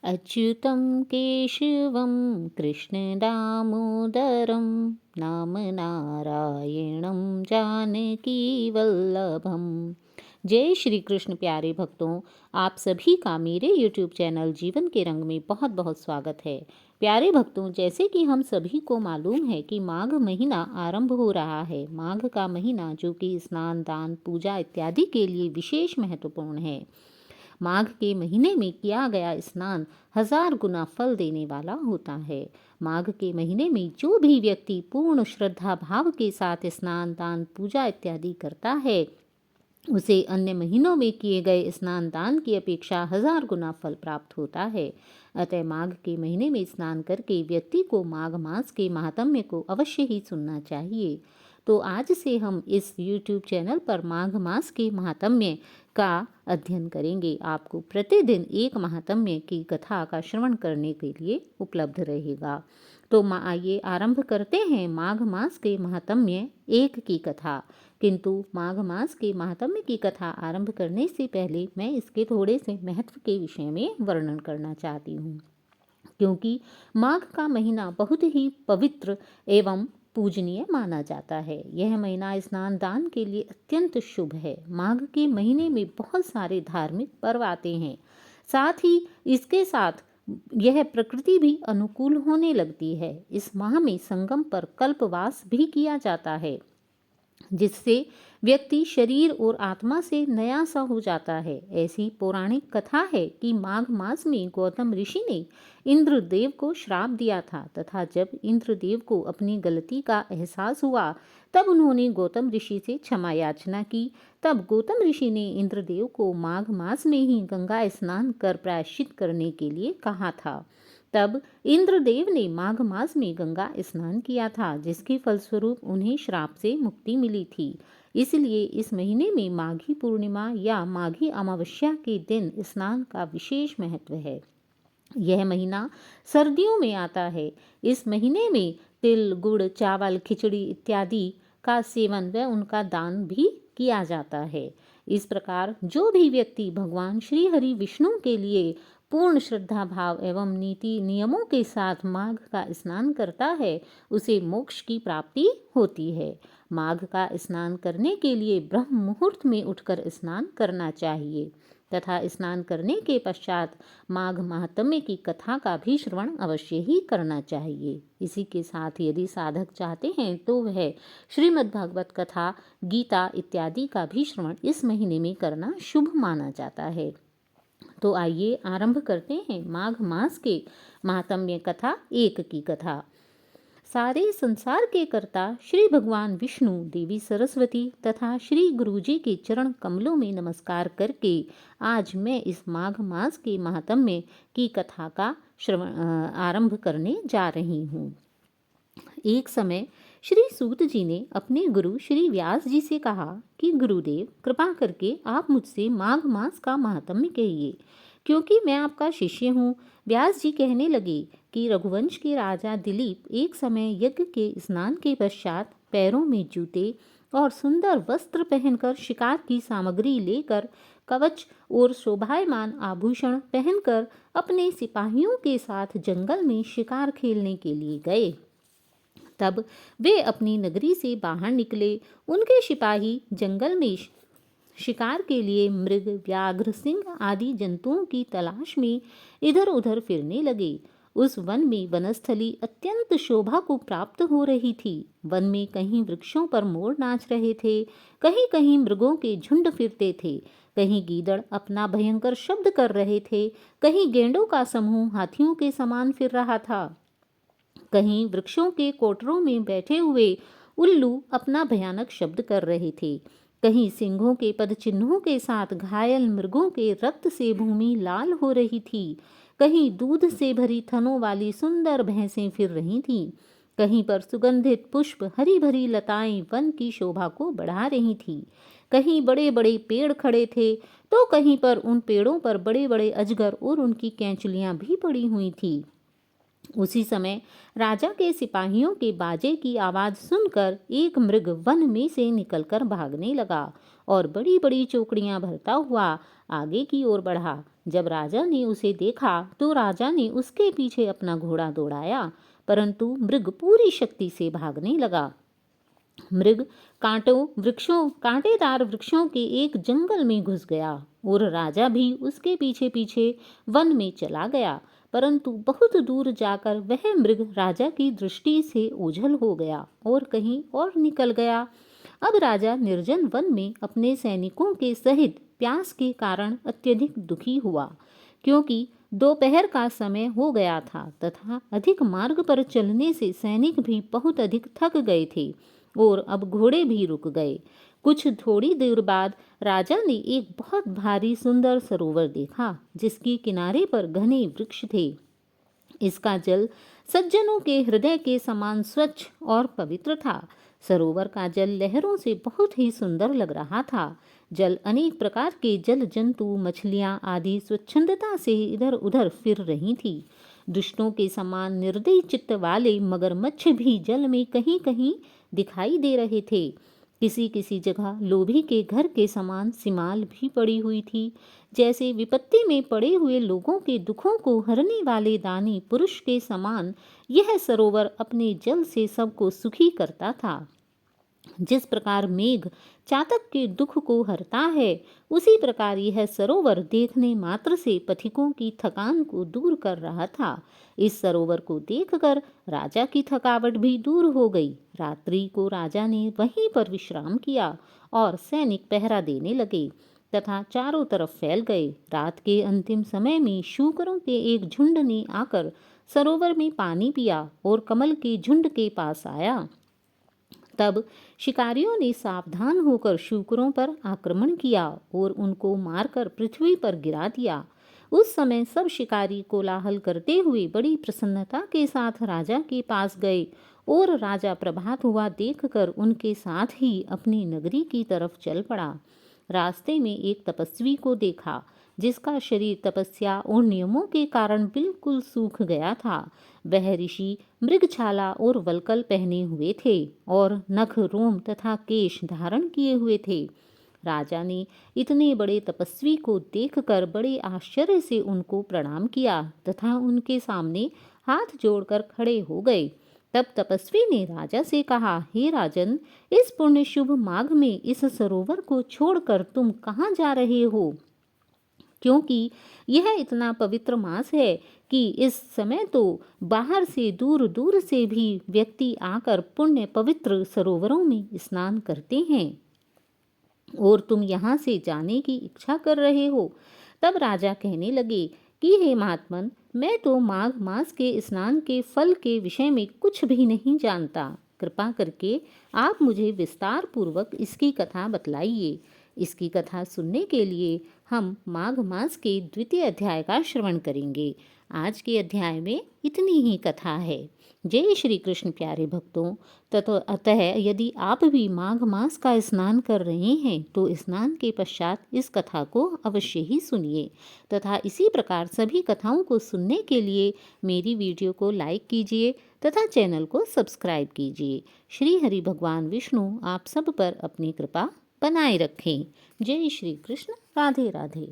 अच्युतं केशवं कृष्णदामोदरं नाम नारायणं जानकीवल्लभम। जय श्री कृष्ण। प्यारे भक्तों, आप सभी का मेरे YouTube चैनल जीवन के रंग में बहुत बहुत स्वागत है। प्यारे भक्तों, जैसे कि हम सभी को मालूम है कि माघ महीना आरंभ हो रहा है। माघ का महीना जो कि स्नान, दान, पूजा इत्यादि के लिए विशेष महत्वपूर्ण है। माघ के महीने में किया गया स्नान 1000 गुना फल देने वाला होता है। माघ के महीने में जो भी व्यक्ति पूर्ण श्रद्धा भाव के साथ स्नान, दान, पूजा इत्यादि करता है, उसे अन्य महीनों में किए गए स्नान दान की अपेक्षा 1000 गुना फल प्राप्त होता है। अतः माघ के महीने में स्नान करके व्यक्ति को माघ मास के महात्म्य को अवश्य ही सुनना चाहिए। तो आज से हम इस YouTube चैनल पर माघ मास के महात्म्य का अध्ययन करेंगे। आपको प्रतिदिन एक महात्म्य की कथा का श्रवण करने के लिए उपलब्ध रहेगा। तो आइए आरंभ करते हैं माघ मास के महात्म्य एक की कथा। किंतु माघ मास के महात्म्य की कथा आरंभ करने से पहले मैं इसके थोड़े से महत्व के विषय में वर्णन करना चाहती हूँ, क्योंकि माघ का महीना बहुत ही पवित्र एवं पूजनीय माना जाता है। यह महीना स्नान दान के लिए अत्यंत शुभ है। माघ के महीने में बहुत सारे धार्मिक पर्व आते हैं। साथ ही इसके साथ यह प्रकृति भी अनुकूल होने लगती है। इस माह में संगम पर कल्पवास भी किया जाता है, जिससे व्यक्ति शरीर और आत्मा से नया सा हो जाता है। ऐसी पौराणिक कथा है कि माघ मास में गौतम ऋषि ने इंद्रदेव को श्राप दिया था, तथा जब इंद्रदेव को अपनी गलती का एहसास हुआ तब उन्होंने गौतम ऋषि से क्षमा याचना की। तब गौतम ऋषि ने इंद्रदेव को माघ मास में ही गंगा स्नान कर प्रायश्चित करने के लिए कहा था। तब इंद्रदेव ने माघ मास में गंगा स्नान किया था, जिसके फलस्वरूप उन्हें श्राप से मुक्ति मिली थी। इसलिए इस महीने में माघी पूर्णिमा या माघी अमावस्या के दिन स्नान का विशेष महत्व है। यह महीना सर्दियों में आता है। इस महीने में तिल, गुड़, चावल, खिचड़ी इत्यादि का सेवन व उनका दान भी किया जाता है। इस प्रकार जो भी व्यक्ति भगवान श्री हरि विष्णु के लिए पूर्ण श्रद्धा भाव एवं नीति नियमों के साथ माघ का स्नान करता है, उसे मोक्ष की प्राप्ति होती है। माघ का स्नान करने के लिए ब्रह्म मुहूर्त में उठकर स्नान करना चाहिए, तथा स्नान करने के पश्चात माघ महात्म्य की कथा का भी श्रवण अवश्य ही करना चाहिए। इसी के साथ यदि साधक चाहते हैं तो वह श्रीमद् भागवत कथा, गीता इत्यादि का भी श्रवण इस महीने में करना शुभ माना जाता है। तो आइए आरंभ करते हैं माघ मास के महात्म्य कथा एक की कथा। सारे संसार के कर्ता श्री भगवान विष्णु, देवी सरस्वती तथा श्री गुरुजी के चरण कमलों में नमस्कार करके आज मैं इस माघ मास के महात्म्य की कथा का श्रवण आरंभ करने जा रही हूँ। एक समय श्री सूत जी ने अपने गुरु श्री व्यास जी से कहा कि गुरुदेव, कृपा करके आप मुझसे माघ मास का महात्म्य कहिए, क्योंकि मैं आपका शिष्य हूँ। व्यास जी कहने लगे कि रघुवंश के राजा दिलीप एक समय यज्ञ के स्नान के पश्चात पैरों में जूते और सुंदर वस्त्र पहनकर, शिकार की सामग्री लेकर, कवच और शोभायमान आभूषण पहनकर अपने सिपाहियों के साथ जंगल में शिकार खेलने के लिए गए। तब वे अपनी नगरी से बाहर निकले। उनके सिपाही जंगल में शिकार के लिए मृग, व्याघ्र, सिंह आदि जंतुओं की तलाश में इधर उधर फिरने लगे। उस वन में वनस्थली अत्यंत शोभा को प्राप्त हो रही थी। वन में कहीं वृक्षों पर मोर नाच रहे थे, कहीं कहीं मृगों के झुंड फिरते थे, कहीं गीदड़ अपना भयंकर शब्द कर रहे थे, कहीं गेंडों का समूह हाथियों के समान फिर रहा था, कहीं वृक्षों के कोटरों में बैठे हुए उल्लू अपना भयानक शब्द कर रहे थे, कहीं सिंहों के पदचिन्हों के साथ घायल मृगों के रक्त से भूमि लाल हो रही थी, कहीं दूध से भरी थनों वाली सुंदर भैंसें फिर रही थीं, कहीं पर सुगंधित पुष्प, हरी भरी लताएं वन की शोभा को बढ़ा रही थीं, कहीं बड़े बड़े पेड़ खड़े थे तो कहीं पर उन पेड़ों पर बड़े बड़े अजगर और उनकी कैंचुलियां भी पड़ी हुई थी। उसी समय राजा के सिपाहियों के बाजे की आवाज़ सुनकर एक मृग वन में से निकलकर भागने लगा और बड़ी बड़ी चौकड़ियां भरता हुआ आगे की ओर बढ़ा। जब राजा ने उसे देखा तो राजा ने उसके पीछे अपना घोड़ा दौड़ाया, परंतु मृग पूरी शक्ति से भागने लगा। मृग कांटेदार वृक्षों के एक जंगल में घुस गया और राजा भी उसके पीछे पीछे वन में चला गया, परंतु बहुत दूर जाकर वह मृग राजा की दृष्टि से ओझल हो गया और कहीं और निकल गया। अब राजा निर्जन वन में अपने सैनिकों के सहित प्यास के कारण अत्यधिक दुखी हुआ, क्योंकि दोपहर का समय हो गया था तथा अधिक मार्ग पर चलने से सैनिक भी बहुत अधिक थक गए थे और अब घोड़े भी रुक गए। कुछ थोड़ी देर बाद राजा ने एक बहुत भारी सुंदर सरोवर देखा, जिसके किनारे पर घने वृक्ष थे। इसका जल सज्जनों के हृदय के समान स्वच्छ और पवित्र था। सरोवर का जल लहरों से बहुत ही सुंदर लग रहा था। जल अनेक प्रकार के जल जंतु, मछलियां आदि स्वच्छंदता से इधर उधर फिर रही थी। दुष्टों के समान निर्दयी चित्त वाले मगरमच्छ भी जल में कहीं कहीं दिखाई दे रहे थे। किसी किसी जगह लोभी के घर के समान सिमाल भी पड़ी हुई थी। जैसे विपत्ति में पड़े हुए लोगों के दुखों को हरने वाले दानी पुरुष के समान यह सरोवर अपने जल से सबको सुखी करता था। जिस प्रकार मेघ चातक के दुख को हरता है, उसी प्रकार यह सरोवर देखने मात्र से पथिकों की थकान को दूर कर रहा था। इस सरोवर को देखकर राजा की थकावट भी दूर हो गई। रात्रि को राजा ने वहीं पर विश्राम किया और सैनिक पहरा देने लगे तथा चारों तरफ फैल गए। रात के अंतिम समय में शूकरों के एक झुंड ने आकर सरोवर में पानी पिया और कमल के झुंड के पास आया। तब शिकारियों ने सावधान होकर शूकरों पर आक्रमण किया और उनको मारकर पृथ्वी पर गिरा दिया। उस समय सब शिकारी कोलाहल करते हुए बड़ी प्रसन्नता के साथ राजा के पास गए और राजा प्रभात हुआ देखकर उनके साथ ही अपनी नगरी की तरफ चल पड़ा। रास्ते में एक तपस्वी को देखा, जिसका शरीर तपस्या और नियमों के कारण बिल्कुल सूख गया था। वह ऋषि मृगछाला और वल्कल पहने हुए थे और नख, रोम तथा केश धारण किए हुए थे। राजा ने इतने बड़े तपस्वी को देखकर बड़े आश्चर्य से उनको प्रणाम किया तथा उनके सामने हाथ जोड़कर खड़े हो गए। तब तपस्वी ने राजा से कहा, हे राजन, इस पुण्य शुभ माघ में इस सरोवर को छोड़कर तुम कहाँ जा रहे हो? क्योंकि यह इतना पवित्र मास है कि इस समय तो बाहर से दूर दूर से भी व्यक्ति आकर पुण्य पवित्र सरोवरों में स्नान करते हैं और तुम यहाँ से जाने की इच्छा कर रहे हो। तब राजा कहने लगे कि हे महात्मन, मैं तो माघ मास के स्नान के फल के विषय में कुछ भी नहीं जानता। कृपा करके आप मुझे विस्तार पूर्वक इसकी कथा बतलाइए। इसकी कथा सुनने के लिए हम माघ मास के द्वितीय अध्याय का श्रवण करेंगे। आज के अध्याय में इतनी ही कथा है। जय श्री कृष्ण प्यारे भक्तों। अतः यदि आप भी माघ मास का स्नान कर रहे हैं तो स्नान के पश्चात इस कथा को अवश्य ही सुनिए तथा इसी प्रकार सभी कथाओं को सुनने के लिए मेरी वीडियो को लाइक कीजिए तथा चैनल को सब्सक्राइब कीजिए। श्री हरि भगवान विष्णु आप सब पर अपनी कृपा बनाए रखें। जय श्री कृष्ण। राधे राधे।